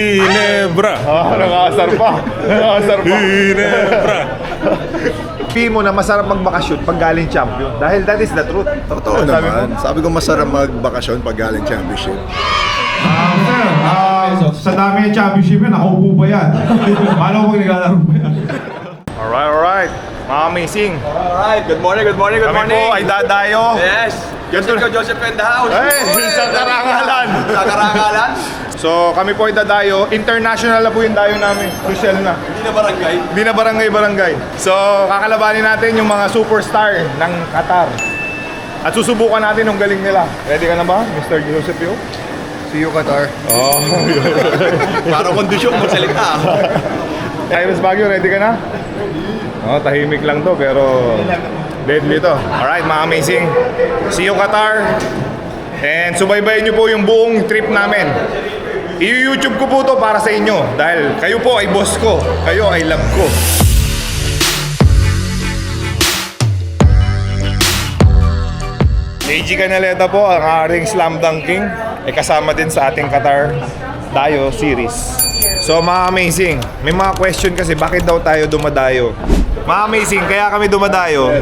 Ginebra. Nakakasar pa. Nakakasar pa. Ginebra. Sabi mo na masarap magbakasyon pag galing champion. Dahil that is the truth. Totoo naman. Sabi ko masarap magbakasyon pag galing championship. Sa dami ng championship yan, nakaupo ba yan? Paano kung naglalaro ba yan? Alright. Mga amazing. Alright, good morning. Kami po ay dadayo. Yes, Joseph in the house. Hey, sa Karangalan. Sa Karangalan. So kami po ay dadayo. International na po yung dayo namin. Crucial na. Hindi na barangay. Hindi na barangay. So kakalabanin natin yung mga superstar ng Qatar. At susubukan natin yung galing nila. Ready ka na ba, Mr. Joseph Yo? See you, Qatar. Para kondisyon mo salita. Iris Baguio, ready ka na? Tahimik lang to pero deadly to. Alright, mga amazing. See you, Qatar. And subaybayan nyo po yung buong trip namin. I-YouTube ko po to para sa inyo dahil kayo po ay boss ko. Kayo ay love ko. AG Canaleta po, ang aring slam dunking ay kasama din sa ating Qatar Dayo series. So mga amazing, may mga question kasi bakit daw tayo dumadayo? Mga amazing, kaya kami dumadayo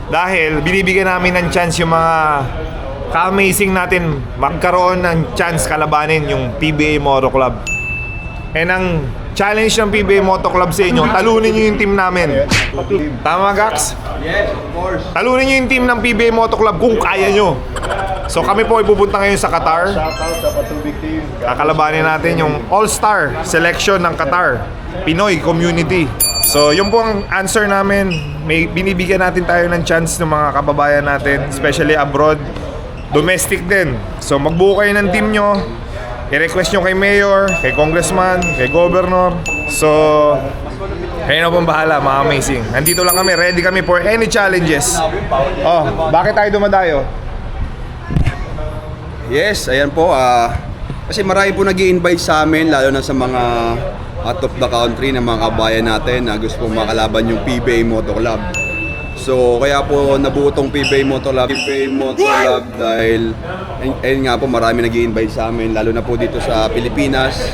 dahil binibigyan namin ng chance yung mga ka-amazing natin magkaroon ng chance kalabanin yung PBA Moto Club. And ang challenge ng PBA Moto Club sa inyo, talunin nyo yung team namin. Tama, Gax? Yes, of course. Talunin nyo yung team ng PBA Moto Club kung kaya nyo. So kami po ay pupunta ngayon sa Qatar. Shoutout sa Patubig Team. Kakalabanin natin yung All-Star selection ng Qatar, Pinoy Community. So yun po ang answer namin. May binibigyan natin tayo ng chance ng mga kababayan natin, especially abroad, domestic din. So magbuo kayo ng team nyo, i-request nyo kay Mayor, kay Congressman, kay Governor. So kayo na pong bahala, mga amazing. Nandito lang kami, ready kami for any challenges. Oh, bakit tayo dumadayo? Yes, ayan po. Kasi marami po nag-i-invite sa amin, lalo na sa mga out of the country na mga kabayan natin na gusto pong makalaban yung PBA Moto Club. So kaya po nabuo tong PBA Moto Club dahil ayun nga po marami nag-i-invite sa amin, lalo na po dito sa Pilipinas.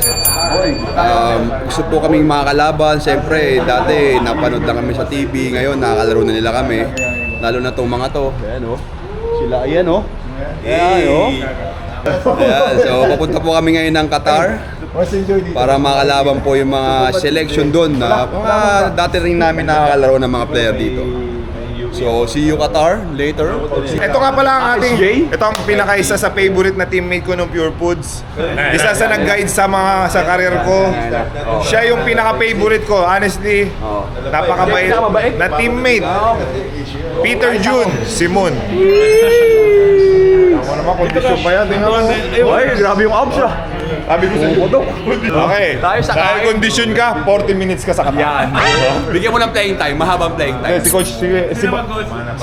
Gusto po kaming makakalaban. Siyempre dati napanood lang kami sa TV, ngayon nakakalaro na nila kami, lalo na tong mga to. Ayan o, sila ayan o. Ayan o. Ayan, so papunta po kami ngayon ng Qatar para makalaban po yung mga selection doon na mga dati rin namin nakakalaro ng mga player dito. So, see you Qatar later. Ito nga pala ang ating, ito ang pinakaisa sa favorite na teammate ko ng Pure Foods. Isa sa nag-guide sa career ko. Siya yung pinaka-favorite ko, honestly. Napakabait na teammate. Peter June Simon. Ako naman, kondisyon pa yan. Tingnan mo. Ay, grabe yung abs ah. Sabi ko sa'yo. Okay. Tayo sa Dahil kain. kondisyon ka, 40 minutes ka sa Qatar. Yan. Bigyan mo ng playing time, mahabang playing time. Si Coach, si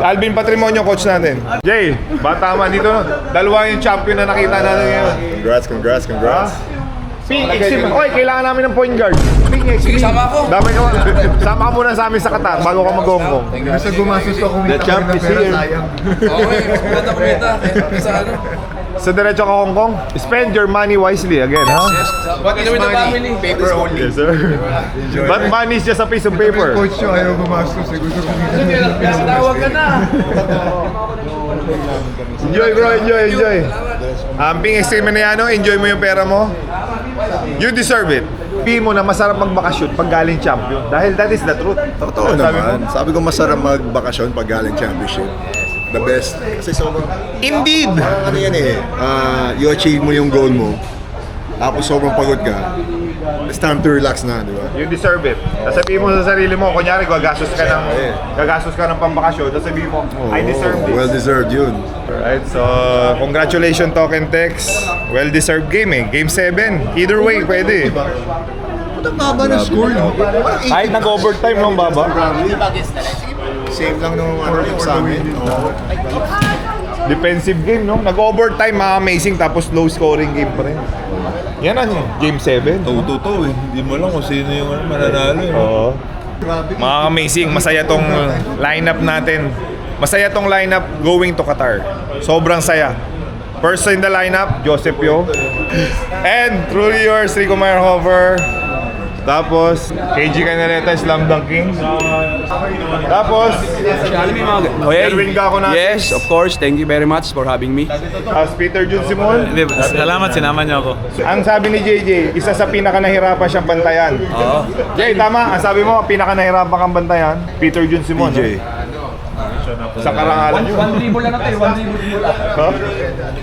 Alvin Patrimonio, coach natin. Jay, bata man dito. Dalawa yung champion na nakita natin ngayon. Congrats. Ping Exim. Oy, kailangan namin ng point guard. Ping Exim. Sama ako. Sama ka muna sa amin sa Qatar bago ka mag-Hong Basta gumastos ako kumita champ ng is pera, here. sayang. Okay, kumita. Sa ano? Sa diretso ka Hong Kong, spend your money wisely again, ha? What is with the family? Paper only. Yes, sir. But money is just a piece of paper. Coach nyo, ayaw gumastos. Gusto kumita ng pera. Tawag ka na. Enjoy, bro. Enjoy. Ping Exim Maniano, enjoy mo yung pera mo. You deserve it. Sabi mo na masarap magbakasyon pag galing champion. Dahil that is the truth. Totoo Sabi mo? naman. Sabi ko masarap magbakasyon pag galing championship. The best. Kasi sobrang, Indeed. ano yan eh, you achieve mo yung goal mo. Tapos sobrang pagod ka. It's time to relax na, di ba? You deserve it. Sasabihin mo sa sarili mo, kunyari gagastos ka ng pambakasyon, sasabihin mo, I deserve this. Well deserved yun. Alright, so congratulations Token Tex. Well-deserved game eh. Game 7. Either way, pwede. Ang baba ng score, no? Kahit nag-overtime nung baba. Same lang nung ano yung sa amin. Oo. Defensive game, no? Nag-overtime, amazing, tapos low-scoring game pa rin. Yan ang Game 7. Totoo eh. Hindi mo lang kung sino yung mananalo. Oo. Mga amazing, masaya tong lineup natin. Masaya tong lineup going to Qatar. Sobrang saya. First in the lineup, Joseph Yo. And truly yours, Rico Meyerhofer. Tapos, KG Canaleta, Slam Dunk King. Tapos, Erwin Gaco natin. Yes, of course. Thank you very much for having me. As Peter Jun Simon. Salamat, sinama niyo ako. Ang sabi ni JJ, isa sa pinakanahirapan siyang bantayan. Oo. Jay, tama. Ang sabi mo, pinakanahirapan kang bantayan, Peter Jun Simon. PJ. Sa karangalan yun. 1,000 lang natin, 1,000 lang. Ha?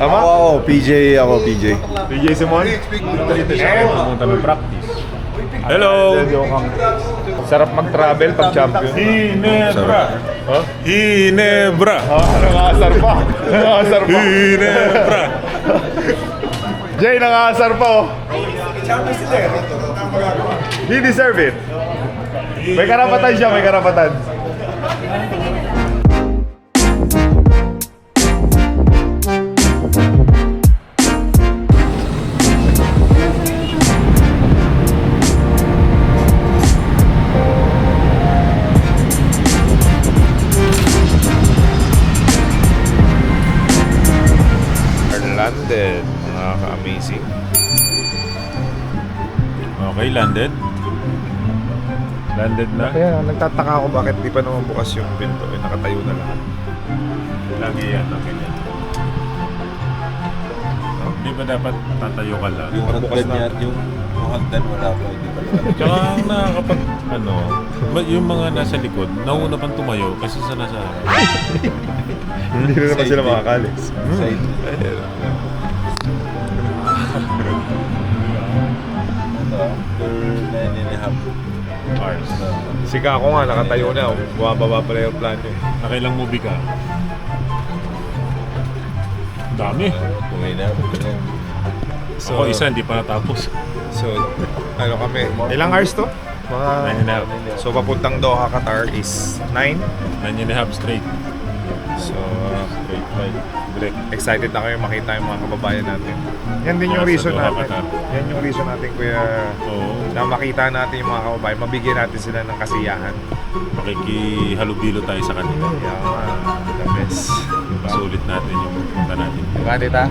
Tama? PJ. PJ Simon. Hello! Sarap mag-travel pag champion. Ginebra! Huh? Ginebra! Nangasar pa. Nangasar pa. Ginebra! Jay, nangasar pa oh. He deserve it. May karapatan siya, may karapatan. Landed, nakaka-amazing. Okay, landed. Landed na. Kaya nagtataka ako bakit di pa naman bukas yung pinto, nakatayo na lahat. Lagi yan, ang ganyan. Hindi ba dapat tatayo ka lang? Yung hagdan niya, yung hagdan wala pa, hindi pa. Tsaka ang nakakapag, yung mga nasa likod, nauna pang tumayo kasi sa nasa harap. Hindi na naman sila makakalis. Hours. Si Kako nga, nakatayo na. Bumababa pala yung plan niya. Nakailang movie ka? Dami. So, Ako isa, hindi pa natapos. So, ano kami? Ilang hours to? Mga... 9.5. So, papuntang Doha, Qatar is 9. 9.5 straight. So, Straight flight. Direct. excited na kayo makita yung mga kababayan natin. Yan din yung Para sa reason Doha, natin. Qatar. Yan yung reason natin, Kuya, Oo. na makita natin yung mga kababayan, mabigyan natin sila ng kasiyahan. Makikihalubilo tayo sa kanila. Yan, the best. Sulit natin yung punta natin. Diba, tita?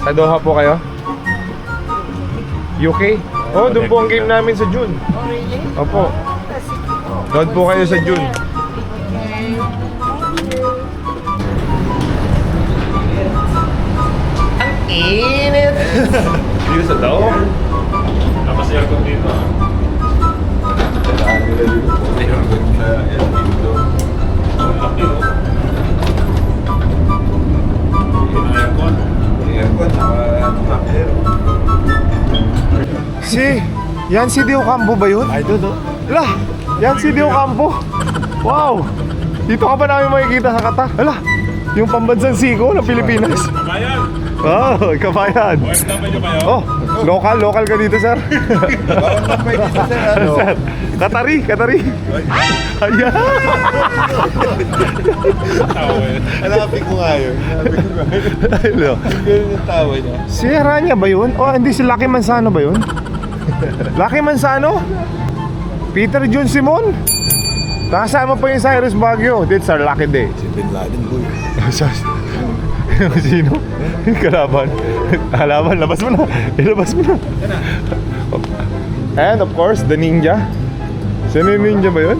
Sa Doha po kayo? UK? Oh, doon po ang game namin sa June. Oh, really? Opo. Doon po kayo sa June. Ang init! Dito sa Doha? Kasi ako dito. Yan si Dio Campo ba yun? I don't know. Lah, yan si Dio Campo. Wow! Dito ka ba namin makikita sa Qatar? Hala, yung pambansang siko ng Pilipinas. Kabayan! Oh, kabayan. OFW kayo? Oh, local ka dito, sir. Sir, Qatari. Ayan. Hanapin ko nga yun. Hello. Ganun yung tawa niya. Si Aranya ba yun? O, hindi si Lucky Manzano ba yun? Lucky Manzano? Peter Jun Simon? Kasama pa yung Cyrus Baguio. It's our lucky day. Si Bin Laden, boy. Sino? Kalaban. Kalaban, labas mo na. Ilabas mo na. And of course, the ninja. Sino yung ninja ba yun?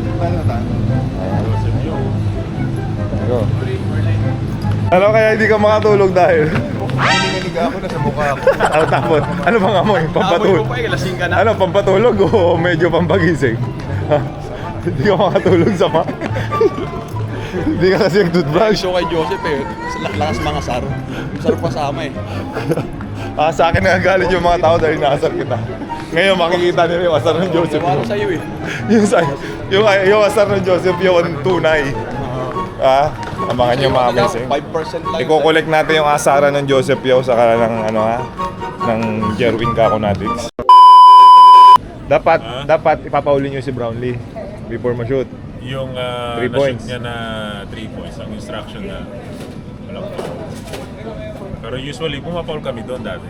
Ano kaya hindi ka makatulog dahil? Naniniga ako na sa mukha ko. Tapos, ano bang amoy? Pampatulog? lasing ka na. Ano, pampatulog o medyo pampagising? Ha? Hindi ka makatulog sa Hindi ka kasi nag-toothbrush. Show kay Joseph sa lakas mga saro. Sarap kasama Sa akin nagagalit yung mga tao dahil naasar kita. Ngayon makikita nila yung asar ng Joseph. Wala sa'yo yung asar ng Joseph yung tunay. Abangan nyo mga amazing. 5% lang. I-collect natin yung asara ng Joseph Yao sa ng ng Jerwin Kakonatics. Dapat ipapauli nyo si Brownlee before ma-shoot. Yung 3 na-shoot points. niya na 3 points, ang instruction na walang foul. Pero usually, pumapaul kami doon dati.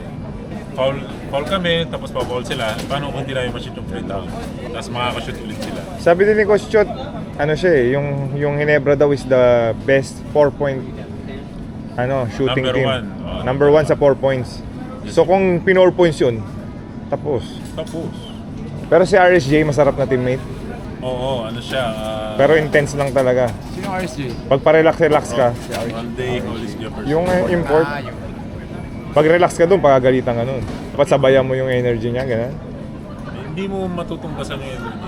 Foul kami, tapos pa-foul sila. Paano kung hindi namin ma-shoot yung free throw? Tapos makaka-shoot ulit sila. Sabi din ni Coach Chot, ano siya yung Ginebra daw is the best 4-point shooting Number team. one. Number 1 sa 4 points. So kung pin-4 points yun, tapos. Pero si RSJ, masarap na teammate. Oo, ano siya. Pero intense lang talaga. Sino RSG? Pag pa-relax ka, One day, Hollis Jefferson. yung import, pag relax ka dun, pagagalitan ka nun. Dapat sabayan mo yung energy niya, ganun. Hindi mo matutumbasan yung energy.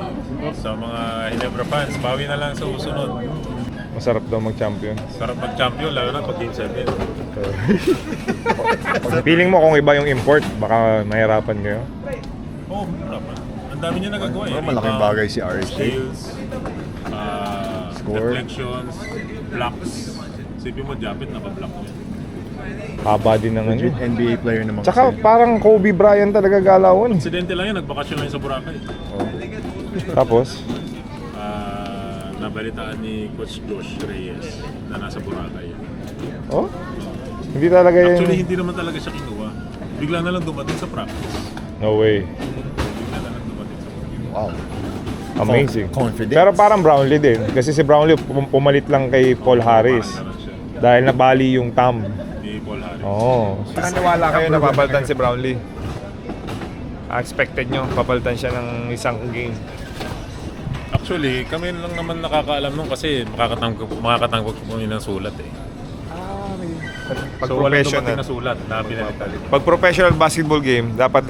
Sa mga Ginebra fans, bawi na lang sa susunod. Masarap daw mag-champion. Sarap mag-champion, lalo na pag Game 7. Feeling mo kung iba yung import, baka mahirapan kayo? Oo, mura pa. Ang dami niya nagagawa eh. Malaking bagay si RSJ. Steals, Score. deflections, blocks. Sipin mo, Japit, naka-block mo yan. Haba din ng ano. Legit NBA player naman Tsaka kasi. parang Kobe Bryant talaga galawon. Aksidente lang yan, nagbakasyon lang yun sa Boracay. Tapos, Nabalitaan ni Coach Josh Reyes na nasa Boracay. oh? Hindi talaga yun. Actually, hindi naman talaga siya kinuha. Bigla na lang dumating sa practice. No way. Bigla na lang dumating sa practice. Wow. Amazing. Confidence. Pero parang Brownlee din. Kasi si Brownlee pumalit lang kay Paul Harris. Parang ganun siya. Dahil nabali yung thumb. Ni Paul Harris. Oo. Naniwala kayo na papalitan si Brownlee? Expected nyo, papalitan siya ng isang game. Actually, kami lang naman nakakaalam nun kasi makakatanggap po ng sulat eh. Pag So walang dumating professional. na sulat na pinalitan. Pag professional basketball game, dapat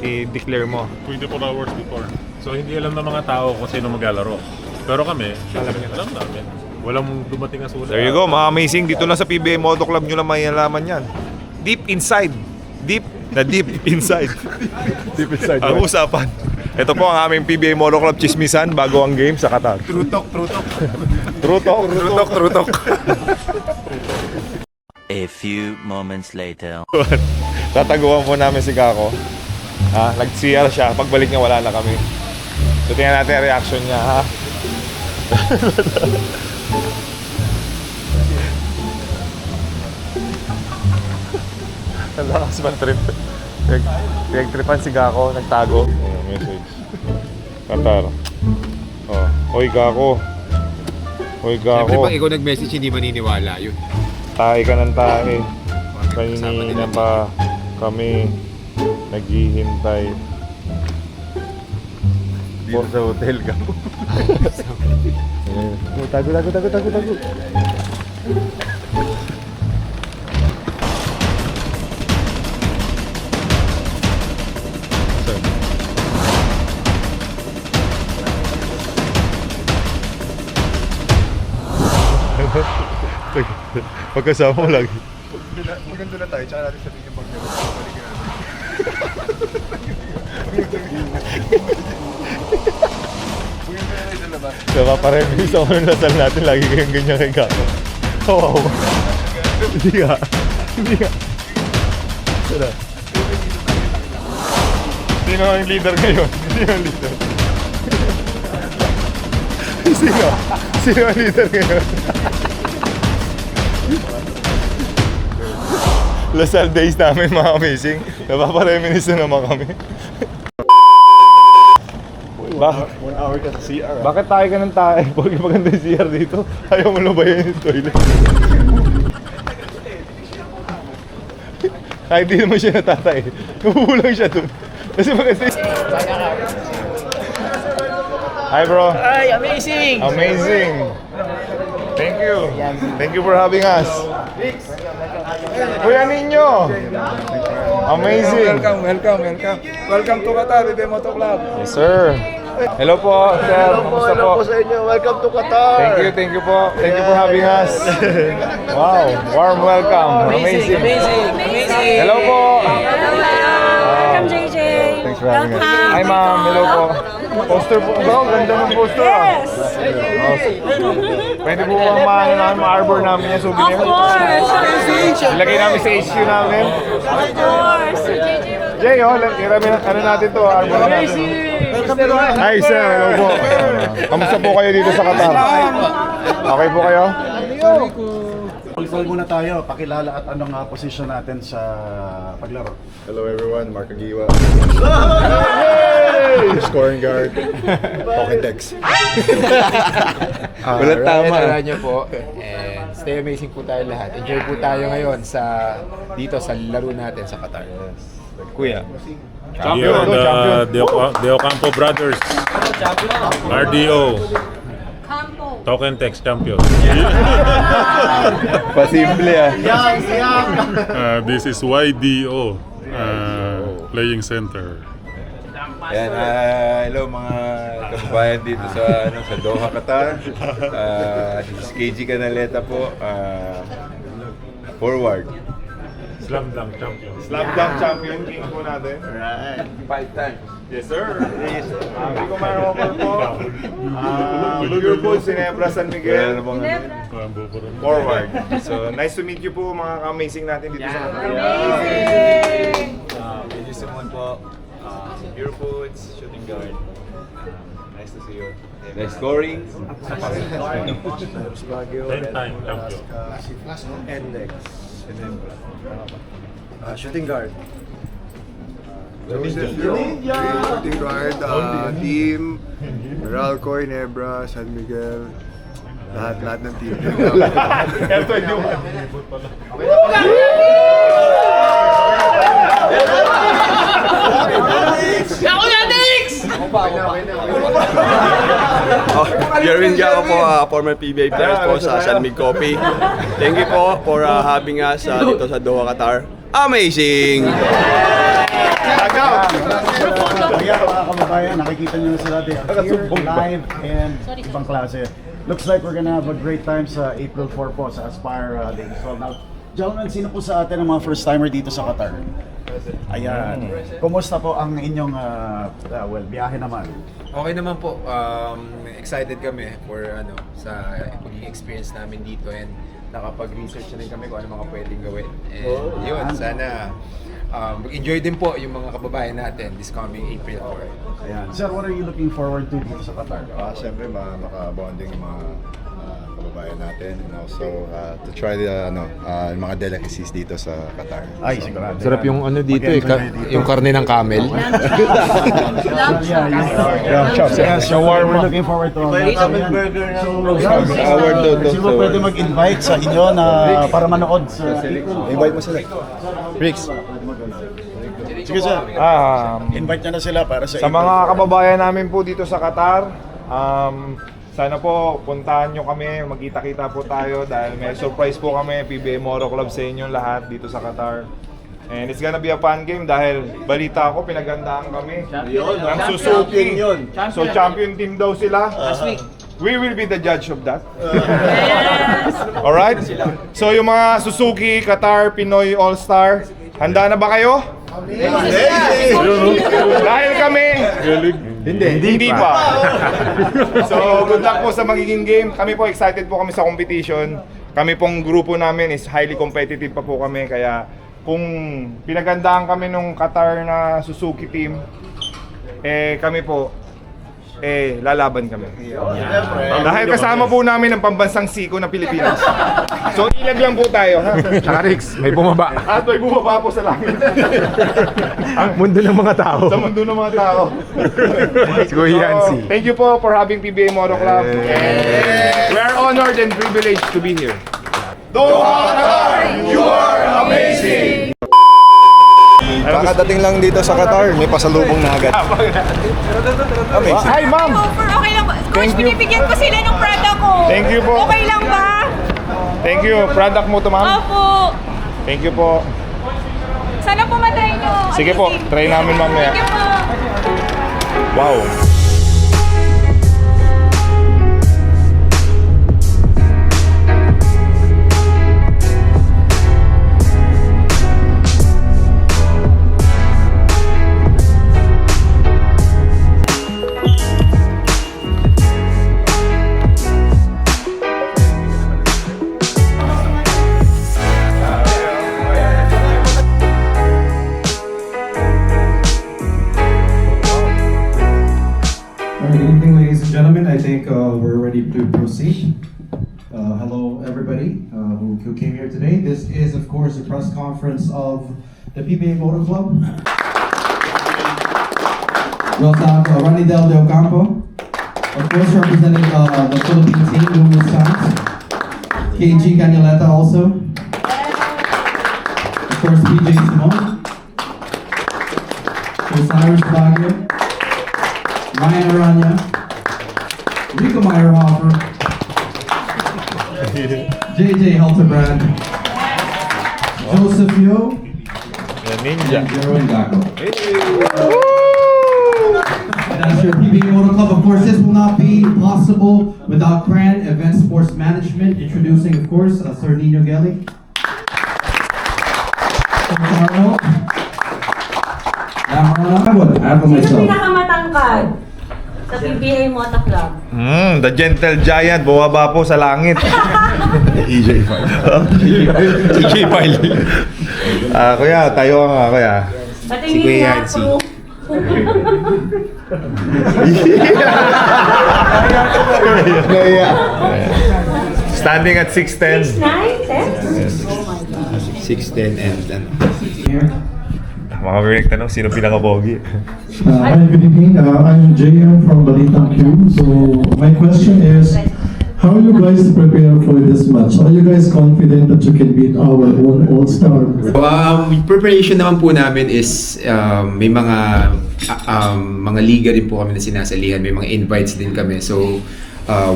i-declare mo. 24 hours before. So hindi alam ng mga tao kung sino maglalaro. Pero kami, alam namin. Walang dumating na sulat. There you go, mga amazing. Dito lang sa PBA Moto Club nyo lang mayalaman yan. Deep inside. Deep inside. Deep inside. Ang usapan. Ito po ang aming PBA Moto Club chismisan bago ang game sa Qatar. True talk. True talk. A few moments later. Tataguan po namin si Kako. Nag-CR siya. Pagbalik niya wala na kami. So tingnan natin ang reaction niya, ha? Ang lakas man trip. Pinag-tripan si Kako, nagtago. Oh, message. Qatar. Oh, oy Kako. Siyempre pag ikaw nag-message, hindi maniniwala yun. Tae ka ng tae. Kanina pa kami naghihintay. Dito sa hotel ka. Tago. Pagkasama mo lagi. Maganda na tayo, tsaka natin sabihin yung pag-gawa. Balikin natin. Diba pa-remiss ako ng lasal natin, lagi kayong ganyan kay Kako. Wow. Hindi ka. Sino ang leader ngayon? Sino ang leader? Sino ang leader ngayon? Lasal days namin, mga amazing. Napapareminis na naman kami. Bakit? 1 hour ka sa CR. Bakit tayo ka ng tayo? Pag maganda yung CR dito, ayaw mo lubayan yung toilet. Kahit di naman siya natatay, nabubulang siya dun. Kasi maganda yung... Hi bro! Ay, amazing! Amazing! Thank you! Thank you for having us! Kuya Ninyo! Amazing! Welcome to Qatar, PBA Moto Club. Yes sir! Hello po, sir! Kamusta po? sa inyo. Welcome to Qatar. Thank you po. Thank you for having us. Wow, warm welcome. Amazing. Hello po. Welcome, JJ. Thanks for having us. Welcome. Hi ma'am, hello po. Poster po. Wow, ganda ng poster. Yes. Pwede po bang ma-arbor namin yung Of souvenir? course. Ilagay namin sa HQ namin. Of course. JJ will Jay, ano natin to, arbor natin. Hi sir, hello po. Kamusta po kayo dito sa Qatar? Okay po kayo? Call muna tayo, pakilala at anong position natin sa paglaro. Hello everyone, Mark Agiwa. Scoring guard. Pocket Dex. Walang tama. Niyo po. And stay amazing po tayo lahat. Enjoy po tayo ngayon dito sa laro natin sa Qatar. Kuya. Champion, De Ocampo Brothers. RDO. Campo. Token Text champion. Pasimple ah. This is YDO, playing center. Ayan, hello mga kababayan dito sa Doha, Qatar. This is KG Canaleta po. Forward. Slam Dunk champion. Slam dunk champion, king po natin. Right. 5 times. Yes, sir. Rico Marrover po. Pure Foods, Ginebra, San Miguel. Forward. So, nice to meet you po mga ka-amazing natin dito sa Qatar. Amazing! Medyo Simon po. Pure Foods, shooting guard. Nice to see you. Nice scoring. 10-time champion. Shooting guard. Shooting guard, team, Meralco, Ginebra, San Miguel, lahat ng team. Jerwin Jaco po, former PBA player po sa San Mig Coffee. Thank you po for having us dito sa Doha, Qatar. Amazing! Kaya mga kababayan, nakikita nyo na sila. They are here live and ibang klase. Looks like we're gonna have a great time sa April 4 po sa Aspire Days. So now, gentlemen, sino po sa atin ang mga first timer dito sa Qatar? Ayan. Kumusta po ang inyong biyahe naman? Okay naman po. Excited kami for sa maging experience namin dito, and nakapag-research na rin kami kung ano mga pwedeng gawin. And yun, sana mag-enjoy din po yung mga kababayan natin this coming April 4. Ayan. Sir, what are you looking forward to dito sa Qatar? Siyempre, makabonding yung mga kababayan natin, and also to try the mga delicacies dito sa Qatar. Ay, sigurado. Sarap yung dito yung karne ng camel. Yes, so we're looking forward to all that. Sino ba pwede mag-invite sa inyo na para manood sa Invite mo sila. Rix. Sige sir, invite nyo na sila para sa mga kababayan namin po dito sa Qatar, sana po puntahan nyo kami, magkita-kita po tayo dahil may surprise po kami, PBA Moro Club sa inyo lahat dito sa Qatar. And it's gonna be a fun game dahil balita ko pinagandaan kami ng Suzuki. So champion team daw sila. We will be the judge of that. Alright? So yung mga Suzuki, Qatar, Pinoy All-Star, handa na ba kayo? Dahil kami, hindi pa. So good luck po sa magiging game. Kami po excited po kami sa competition. Kami pong grupo namin is highly competitive pa po kami, kaya kung pinagandaan kami nung Qatar na Suzuki team, kami po lalaban kami. Dahil kasama po namin ang pambansang siko ng Pilipinas. So ilag lang po tayo, ha? Tsaka Rix, may bumaba. At may bumaba po sa langit. Ang mundo ng mga tao. Sa mundo ng mga tao. Yancy. Thank you po for having PBA Moto Club. We are honored and privileged to be here. Doha Qatar, you are amazing! Kakadating lang dito sa Qatar, may pasalubong na agad. Amazing. Hi, ma'am! Okay lang ba? Coach, binibigyan ko sila ng product ko. Thank you po. Okay lang ba? Thank you. Product mo to, ma'am? Opo. Thank you po. Sana po matry nyo. Sige po, try namin mamaya. Thank you po. Wow. Good evening, ladies and gentlemen. I think we're ready to proceed. Hello, everybody who came here today. This is, of course, a press conference of the PBA Motor Club. We also have Ronnie De Ocampo, of course, representing the Philippine team, numerous times. KG Canileta also. Of course, PJ Simon. Osiris Baguio. Ryan Aranya. Rico Meyerhofer. JJ Helterbrand. Joseph Yo. Ninja. And Jerome Gago. That's your PBA Motor Club. Of course, this will not be possible without Cran Event Sports Management. Introducing, of course, Sir Nino Gelli. Carlo. I would add for Sino myself. pinakamatangkad sa PBA Motor Club? The Gentle Giant, bumaba po sa langit. EJ File. EJ File. Kuya, tayo nga, kuya. Patingin nga po. Standing at 6'10". 6'9", 10? Oh my God. 6'10" and Here. Mga Rick, tanong, sino pinaka-pogi? Hi, good evening. I'm JM from Balitang Q. So my question is, how you guys prepare for this match? Are you guys confident that you can beat our own All-Star? Preparation naman po namin is may mga liga rin po kami na sinasalihan, may mga invites din kami. So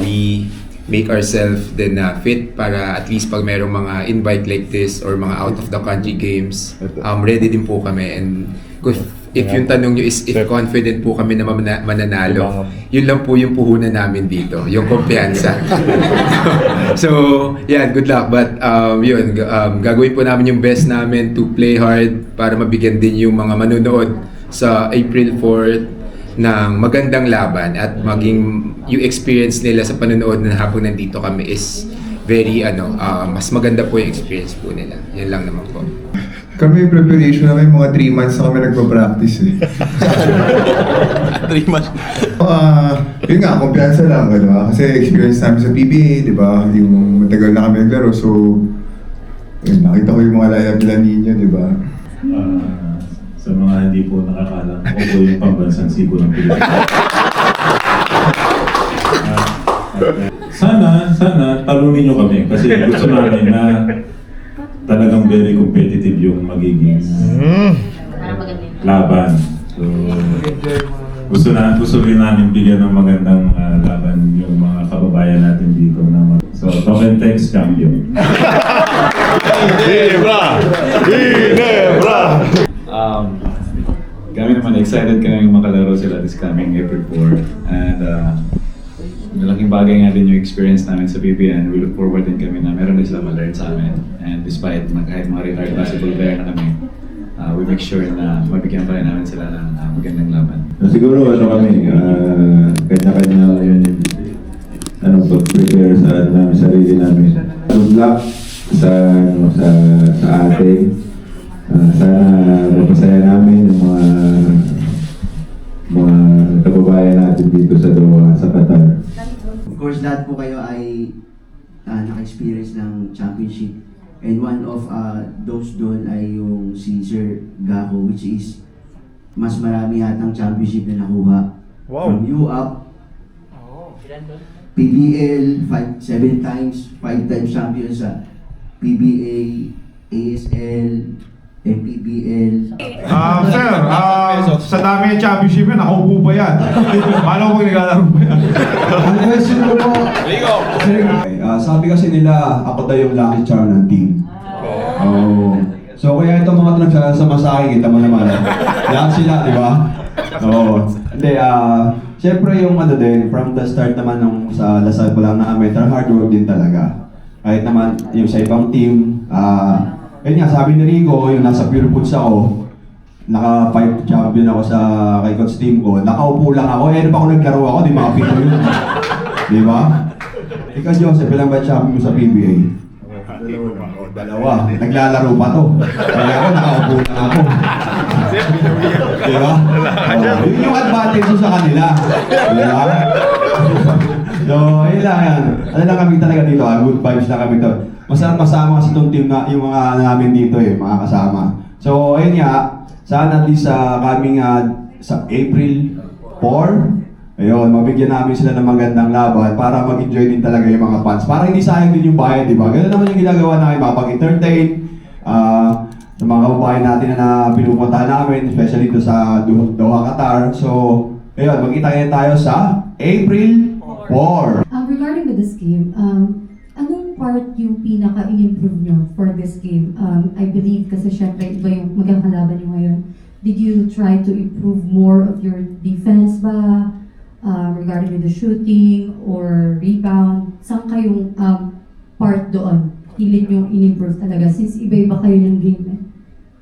we make ourselves din fit para at least pag merong mga invite like this or mga out of the country games, ready din po kami. And if yung tanong nyo is if confident po kami na mananalo, yun lang po yung puhunan namin dito, yung kumpiyansa. So, yeah, good luck. But gagawin po namin yung best namin to play hard para mabigyan din yung mga manonood sa April 4th ng magandang laban at maging yung experience nila sa panonood na habang nandito kami is very mas maganda po yung experience po nila. Yan lang naman po. Kami preparation namin mga 3 months na kami nagpa-practice eh. 3 months. Yun nga, kumpiyansa lang, di ba? Kasi experience namin sa PBA, di ba? Yung matagal na kami naglaro, so yun, nakita ko yung mga lineup nila ninyo, di ba? Sa mga hindi po nakakalam, ako po yung pambansang sibo ng Pilipinas. Sana talunin nyo kami kasi gusto namin na talagang very competitive yung magiging laban. So, gusto rin namin bigyan ng magandang laban yung mga kababayan natin dito. So, Token Text champion. Ginebra! Kami naman excited kami makalaro sila this coming April 4 and malaking bagay nga din yung experience namin sa PBN. We look forward din kami na meron din sila ma-learn sa amin and despite kahit mga retired basketball player na kami, we make sure na mabigyan pa rin namin sila ng magandang laban. Siguro kami, kanya-kanya yun pag-prepare sa namin, sarili namin. Good luck sa ating sana mapasaya namin yung mga kababayan natin dito sa Doha, sa Qatar. Of course, lahat po kayo ay naka-experience ng championship. And one of those doon ay yung si Sir Gago, which is mas marami hatang championship na nakuha. Wow. From UAP, PBL, 7 times, 5 times champion sa PBA, ASL, MPBL. Sir, sa dami ng championship yan, nakaupo ba yan? Paano ko naglalaro ba yan? Ang question ko po, Sabi kasi nila, ako daw yung lucky charm ng team. Oh. So kaya itong mga nagsasama sa akin, kita mo naman. Lahat sila, di ba? Oo. Hindi, siyempre yung din, from the start naman nung sa Lasal pa lang namin, hard work din talaga. Kahit naman yung sa ibang team, yun nga, sabi ni Rico, yung nasa Pure Foods ako, naka-5 champion ako sa kay coach team ko, nakaupo lang ako, pa ako naglaro ako, di makapito yun. Di ba? Ikaw, Joseph, ilang ba champion mo sa PBA? Dalawa. Naglalaro pa to. Kaya ako, nakaupo lang ako. Di ba? Yun yung advantage sa kanila. Di ba? So, ayun lang yan. Ano lang kami talaga dito, good vibes na kami to. Masarap masama kasi itong team na yung mga namin dito mga kasama. So, ayun nga, sana at least coming sa April 4, Ayun, mabigyan namin sila ng magandang laban para mag-enjoy din talaga yung mga fans. Para hindi sayang din yung bayad, di ba? Ganun naman yung ginagawa namin, makapag-entertain. Sa mga kababayan natin na pinupuntahan namin, especially dito sa Doha, Qatar. So, ayun, magkita tayo sa April 4. Regarding with this game, anong part yung pinaka-in-improve nyo for this game? I believe kasi syempre iba yung magkakalaban nyo ngayon. Did you try to improve more of your defense ba? Regarding with the shooting or rebound? Saan kayong part doon? Hilig yung in-improve talaga since iba-iba kayo ng game eh.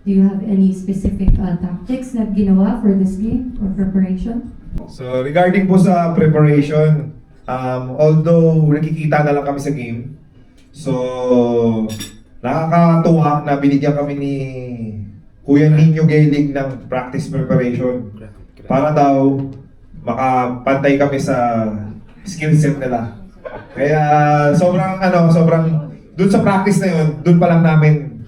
Do you have any specific tactics na ginawa for this game or preparation? So regarding po sa preparation, although nakikita na lang kami sa game, so nakakatuwa na binigyan kami ni Kuya Nino Gaelig ng practice preparation para daw makapantay kami sa skill set nila. Kaya sobrang dun sa practice na yun, dun pa lang namin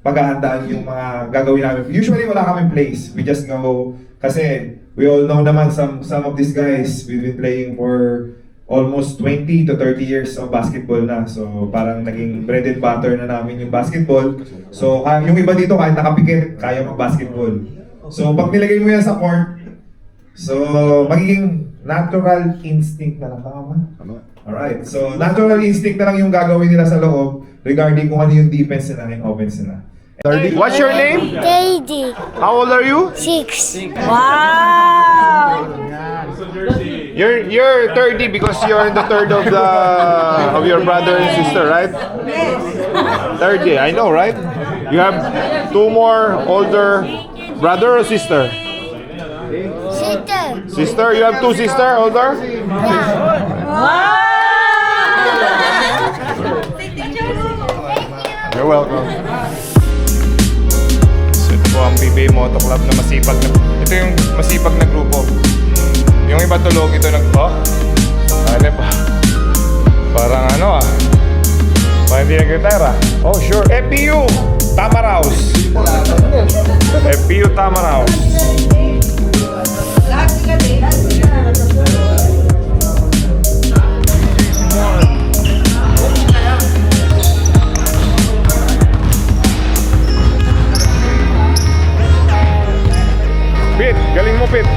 paghahandaan yung mga gagawin namin. Usually wala kaming plays. We just go kasi we all know naman some of these guys, we've been playing for almost 20 to 30 years of basketball na. So parang naging bread and butter na namin yung basketball. So yung iba dito kahit nakapikit, kaya mag-basketball. So pag nilagay mo yan sa court, so magiging natural instinct na lang. Tama ba? Alright, so natural instinct na lang yung gagawin nila sa loob regarding kung ano yung defense nila and offense nila. What's your name? JD. How old are you? 6. Wow! You're 30 because you're the third of your brother and sister, right? Yes. 30, I know, right? You have 2 more older brother or sister? Sister. Sister, you have 2 sister older? Wow! You're welcome. So ito po ang PBA Moto Club na masipag na. Ito yung masipag na grupo. Yung iba tulog, ito ano pa? Parang parang hindi nag-gitara. Oh sure, FPU Tamaraos. FPU Tamaraos. Pit, galing mo Pit.